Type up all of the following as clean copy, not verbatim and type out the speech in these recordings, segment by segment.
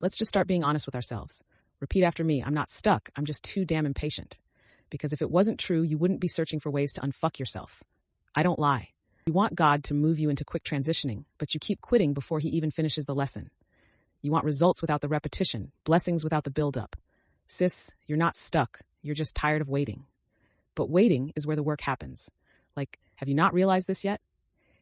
Let's just start being honest with ourselves. Repeat after me. I'm not stuck. I'm just too damn impatient. Because if it wasn't true, you wouldn't be searching for ways to unfuck yourself. I don't lie. You want God to move you into quick transitioning, but you keep quitting before he even finishes the lesson. You want results without the repetition, blessings without the buildup. Sis, you're not stuck. You're just tired of waiting. But waiting is where the work happens. Like, have you not realized this yet?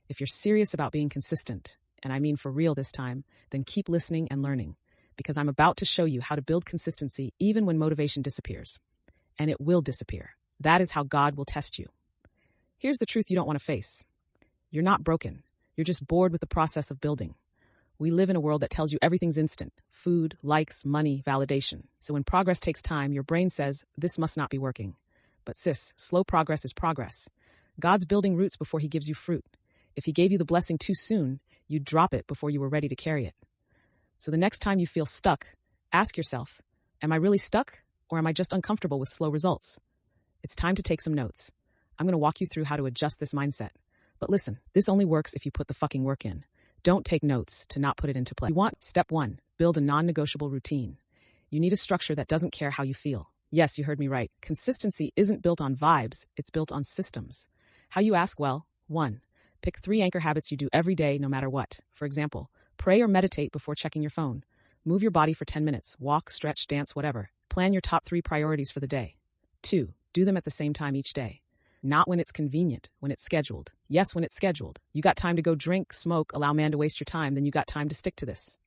If you're serious about being consistent, and I mean for real this time, then keep listening and learning, because I'm about to show you how to build consistency even when motivation disappears. And it will disappear. That is how God will test you. Here's the truth you don't want to face. You're not broken. You're just bored with the process of building. We live in a world that tells you everything's instant. Food, likes, money, validation. So when progress takes time, your brain says, this must not be working. But sis, slow progress is progress. God's building roots before he gives you fruit. If he gave you the blessing too soon, you'd drop it before you were ready to carry it. So the next time you feel stuck, ask yourself, am I really stuck, or am I just uncomfortable with slow results? It's time to take some notes. I'm going to walk you through how to adjust this mindset. But listen, this only works if you put the fucking work in. Don't take notes to not put it into play. You want step 1, build a non-negotiable routine. You need a structure that doesn't care how you feel. Yes, you heard me right. Consistency isn't built on vibes, it's built on systems. How you ask? Well, 1, pick 3 anchor habits you do every day no matter what. For example, pray or meditate before checking your phone. Move your body for 10 minutes. Walk, stretch, dance, whatever. Plan your top 3 priorities for the day. 2, do them at the same time each day. Not when it's convenient, when it's scheduled. Yes, when it's scheduled. You got time to go drink, smoke, allow man to waste your time, then you got time to stick to this.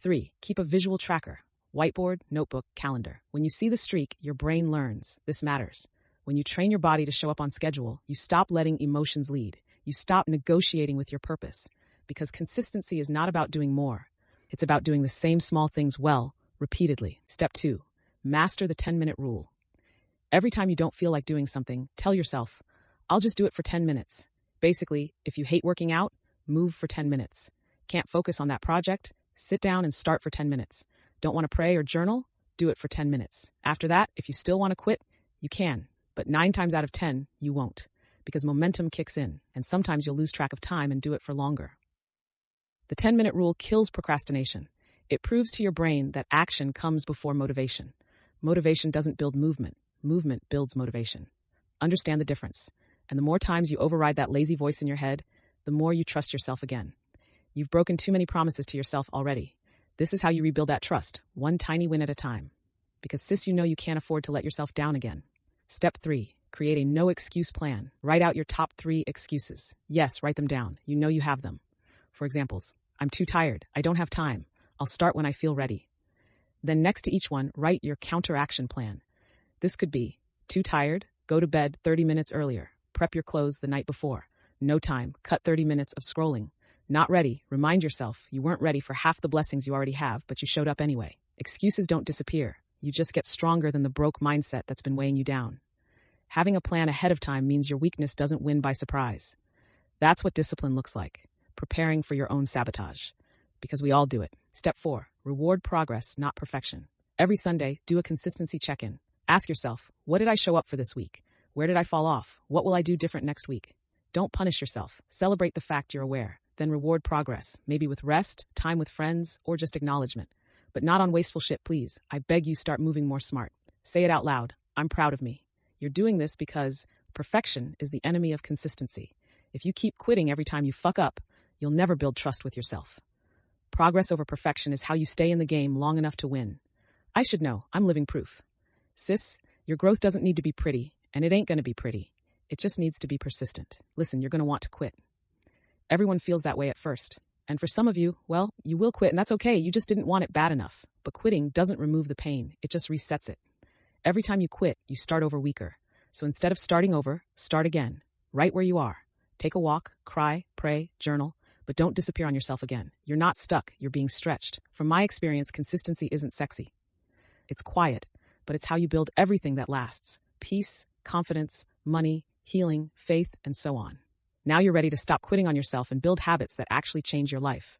3, keep a visual tracker. Whiteboard, notebook, calendar. When you see the streak, your brain learns. This matters. When you train your body to show up on schedule, you stop letting emotions lead. You stop negotiating with your purpose. Because consistency is not about doing more. It's about doing the same small things well, repeatedly. Step 2, master the 10-minute rule. Every time you don't feel like doing something, tell yourself, I'll just do it for 10 minutes. Basically, if you hate working out, move for 10 minutes. Can't focus on that project? Sit down and start for 10 minutes. Don't want to pray or journal? Do it for 10 minutes. After that, if you still want to quit, you can. But 9 times out of 10, you won't. Because momentum kicks in, and sometimes you'll lose track of time and do it for longer. The 10-minute rule kills procrastination. It proves to your brain that action comes before motivation. Motivation doesn't build movement. Movement builds motivation. Understand the difference. And the more times you override that lazy voice in your head, the more you trust yourself again. You've broken too many promises to yourself already. This is how you rebuild that trust, one tiny win at a time. Because sis, you know you can't afford to let yourself down again. Step 3, create a no-excuse plan. Write out your top 3 excuses. Yes, write them down. You know you have them. For examples, I'm too tired. I don't have time. I'll start when I feel ready. Then next to each one, write your counteraction plan. This could be, too tired, go to bed 30 minutes earlier. Prep your clothes the night before. No time, cut 30 minutes of scrolling. Not ready, remind yourself you weren't ready for half the blessings you already have, but you showed up anyway. Excuses don't disappear. You just get stronger than the broke mindset that's been weighing you down. Having a plan ahead of time means your weakness doesn't win by surprise. That's what discipline looks like. Preparing for your own sabotage. Because we all do it. Step 4, reward progress, not perfection. Every Sunday, do a consistency check-in. Ask yourself, what did I show up for this week? Where did I fall off? What will I do different next week? Don't punish yourself. Celebrate the fact you're aware. Then reward progress, maybe with rest, time with friends, or just acknowledgement. But not on wasteful shit, please. I beg you, start moving more smart. Say it out loud. I'm proud of me. You're doing this because perfection is the enemy of consistency. If you keep quitting every time you fuck up, you'll never build trust with yourself. Progress over perfection is how you stay in the game long enough to win. I should know. I'm living proof. Sis, your growth doesn't need to be pretty, and it ain't going to be pretty. It just needs to be persistent. Listen, you're going to want to quit. Everyone feels that way at first. And for some of you, well, you will quit, and that's okay. You just didn't want it bad enough. But quitting doesn't remove the pain. It just resets it. Every time you quit, you start over weaker. So instead of starting over, start again. Right where you are. Take a walk, cry, pray, journal, but don't disappear on yourself again. You're not stuck. You're being stretched. From my experience, consistency isn't sexy. It's quiet, but it's how you build everything that lasts. Peace, confidence, money, healing, faith, and so on. Now you're ready to stop quitting on yourself and build habits that actually change your life.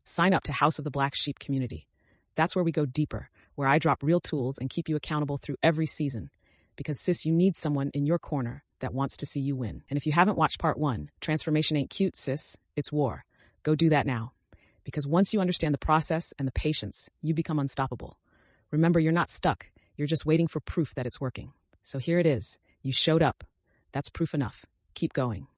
Sign up to House of the Blaxksheep community. That's where we go deeper, where I drop real tools and keep you accountable through every season. Because sis, you need someone in your corner that wants to see you win. And if you haven't watched part 1, transformation ain't cute, sis. It's war. Go do that now. Because once you understand the process and the patience, you become unstoppable. Remember, you're not stuck. You're just waiting for proof that it's working. So here it is. You showed up. That's proof enough. Keep going.